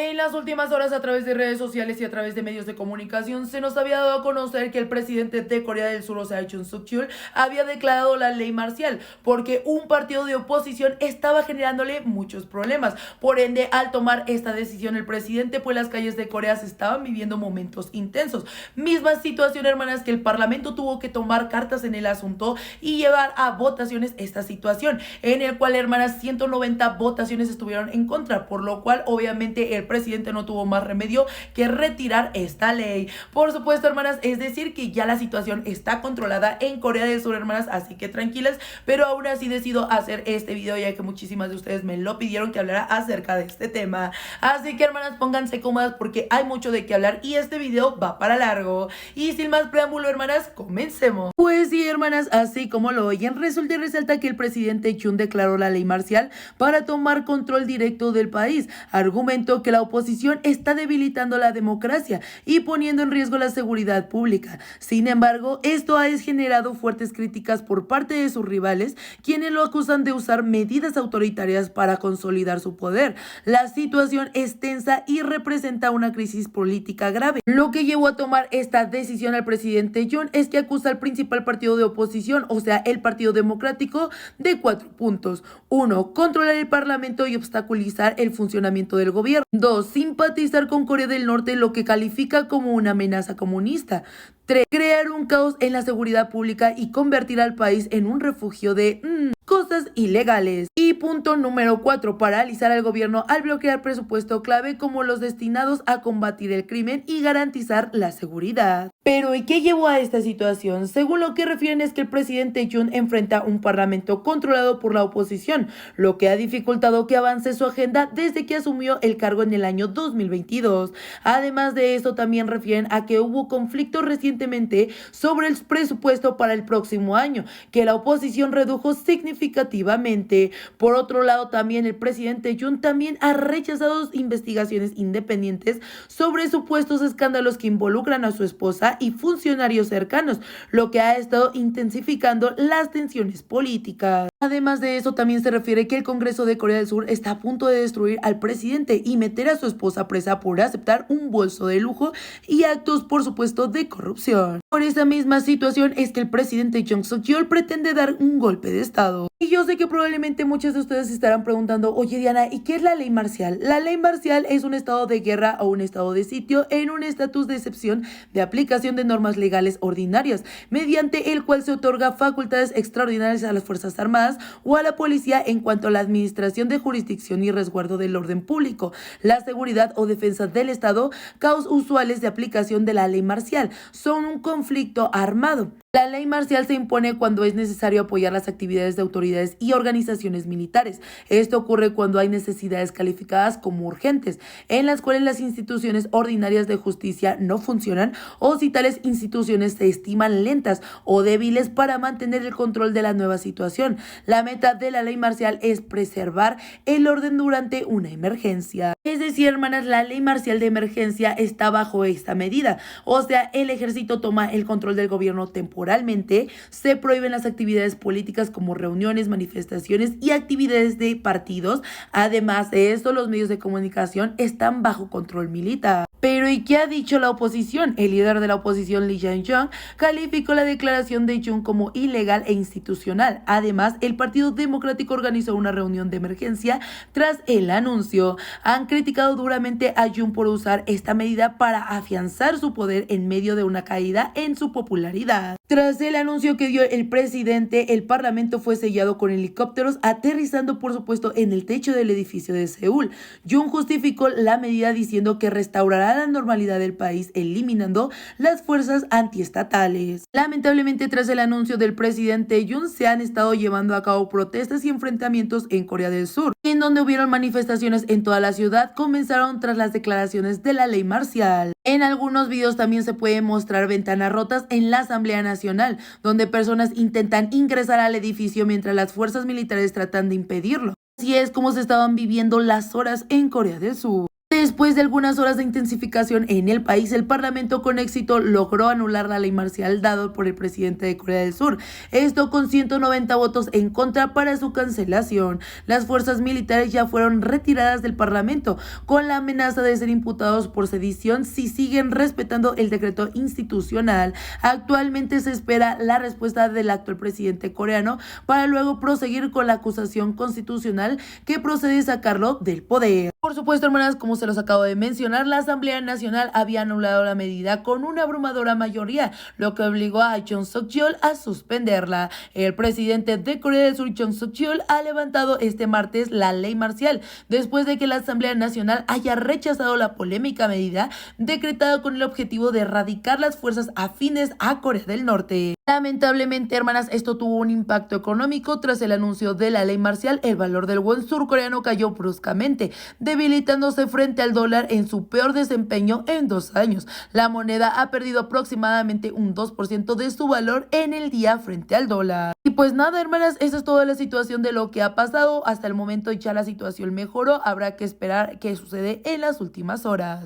En las últimas horas, a través de redes sociales y a través de medios de comunicación, se nos había dado a conocer que el presidente de Corea del Sur, o sea, Yoon Suk-yeol, había declarado la ley marcial porque un partido de oposición estaba generándole muchos problemas. Por ende, al tomar esta decisión el presidente, pues las calles de Corea se estaban viviendo momentos intensos. Misma situación, hermanas, que el parlamento tuvo que tomar cartas en el asunto y llevar a votaciones esta situación, en el cual, hermanas, 190 votaciones estuvieron en contra, por lo cual, obviamente, el presidente no tuvo más remedio que retirar esta ley. Por supuesto, hermanas, es decir que ya la situación está controlada en Corea del Sur, hermanas, así que tranquilas, pero aún así decido hacer este video ya que muchísimas de ustedes me lo pidieron que hablara acerca de este tema. Así que, hermanas, pónganse cómodas porque hay mucho de qué hablar y este video va para largo. Y sin más preámbulo, hermanas, comencemos. Pues sí, hermanas, así como lo oyen, resulta y resalta que el presidente Yoon declaró la ley marcial para tomar control directo del país. Argumentó que la oposición está debilitando la democracia y poniendo en riesgo la seguridad pública. Sin embargo, esto ha generado fuertes críticas por parte de sus rivales, quienes lo acusan de usar medidas autoritarias para consolidar su poder. La situación es tensa y representa una crisis política grave. Lo que llevó a tomar esta decisión al presidente Yoon es que acusa al principal partido de oposición, o sea, el Partido Democrático, de 4 puntos. 1. Controlar el parlamento y obstaculizar el funcionamiento del gobierno. 2. Simpatizar con Corea del Norte, lo que califica como una amenaza comunista. 3. Crear un caos en la seguridad pública y convertir al país en un refugio de cosas ilegales. Y punto número 4, paralizar al gobierno al bloquear presupuesto clave como los destinados a combatir el crimen y garantizar la seguridad. Pero ¿y qué llevó a esta situación? Según lo que refieren es que el presidente Yoon enfrenta un parlamento controlado por la oposición, lo que ha dificultado que avance su agenda desde que asumió el cargo en el año 2022. Además de eso, también refieren a que hubo conflictos recientemente sobre el presupuesto para el próximo año, que la oposición redujo significativamente. Por otro lado, también el presidente Yoon también ha rechazado investigaciones independientes sobre supuestos escándalos que involucran a su esposa y funcionarios cercanos, lo que ha estado intensificando las tensiones políticas. Además de eso, también se refiere que el Congreso de Corea del Sur está a punto de destruir al presidente y meter a su esposa presa por aceptar un bolso de lujo y actos, por supuesto, de corrupción. Por esa misma situación es que el presidente Yoon Suk-yeol pretende dar un golpe de estado. Y yo sé que probablemente muchos de ustedes se estarán preguntando, oye Diana, ¿y qué es la ley marcial? La ley marcial es un estado de guerra o un estado de sitio en un estatus de excepción de aplicación de normas legales ordinarias, mediante el cual se otorga facultades extraordinarias a las Fuerzas Armadas o a la policía en cuanto a la administración de jurisdicción y resguardo del orden público, la seguridad o defensa del Estado. Casos usuales de aplicación de la ley marcial son un conflicto armado. La ley marcial se impone cuando es necesario apoyar las actividades de autoridades y organizaciones militares. Esto ocurre cuando hay necesidades calificadas como urgentes, en las cuales las instituciones ordinarias de justicia no funcionan o si tales instituciones se estiman lentas o débiles para mantener el control de la nueva situación. La meta de la ley marcial es preservar el orden durante una emergencia. Es decir, hermanas, la ley marcial de emergencia está bajo esta medida. O sea, el ejército toma el control del gobierno temporalmente, se prohíben las actividades políticas como reuniones, manifestaciones y actividades de partidos. Además de esto, los medios de comunicación están bajo control militar. Pero ¿y qué ha dicho la oposición? El líder de la oposición, Lee Jae-myung, calificó la declaración de Yoon como ilegal e institucional. Además, el Partido Democrático organizó una reunión de emergencia tras el anuncio. Han criticado duramente a Yoon por usar esta medida para afianzar su poder en medio de una caída en su popularidad. Tras el anuncio que dio el presidente, el parlamento fue sellado con helicópteros aterrizando, por supuesto, en el techo del edificio de Seúl. Yoon justificó la medida diciendo que restaurará la normalidad del país eliminando las fuerzas antiestatales. Lamentablemente, tras el anuncio del presidente Yoon, se han estado llevando a cabo protestas y enfrentamientos en Corea del Sur, en donde hubieron manifestaciones en toda la ciudad. Comenzaron tras las declaraciones de la ley marcial. En algunos videos también se puede mostrar ventanas rotas en la Asamblea Nacional, donde personas intentan ingresar al edificio mientras las fuerzas militares tratan de impedirlo. Así es como se estaban viviendo las horas en Corea del Sur. Después de algunas horas de intensificación en el país, el Parlamento con éxito logró anular la ley marcial dado por el presidente de Corea del Sur. Esto con 190 votos en contra para su cancelación. Las fuerzas militares ya fueron retiradas del Parlamento con la amenaza de ser imputados por sedición si siguen respetando el decreto institucional. Actualmente se espera la respuesta del actual presidente coreano para luego proseguir con la acusación constitucional que procede a sacarlo del poder. Por supuesto, hermanas, como se los acabo de mencionar, la Asamblea Nacional había anulado la medida con una abrumadora mayoría, lo que obligó a Yoon Suk-yeol a suspenderla. El presidente de Corea del Sur, Yoon Suk-yeol, ha levantado este martes la ley marcial, después de que la Asamblea Nacional haya rechazado la polémica medida decretada con el objetivo de erradicar las fuerzas afines a Corea del Norte. Lamentablemente, hermanas, esto tuvo un impacto económico. Tras el anuncio de la ley marcial, el valor del won surcoreano cayó bruscamente, debilitándose frente al dólar en su peor desempeño en 2 años. La moneda ha perdido aproximadamente un 2% de su valor en el día frente al dólar. Y pues nada, hermanas, esa es toda la situación de lo que ha pasado. Hasta el momento ya la situación mejoró. Habrá que esperar qué sucede en las últimas horas.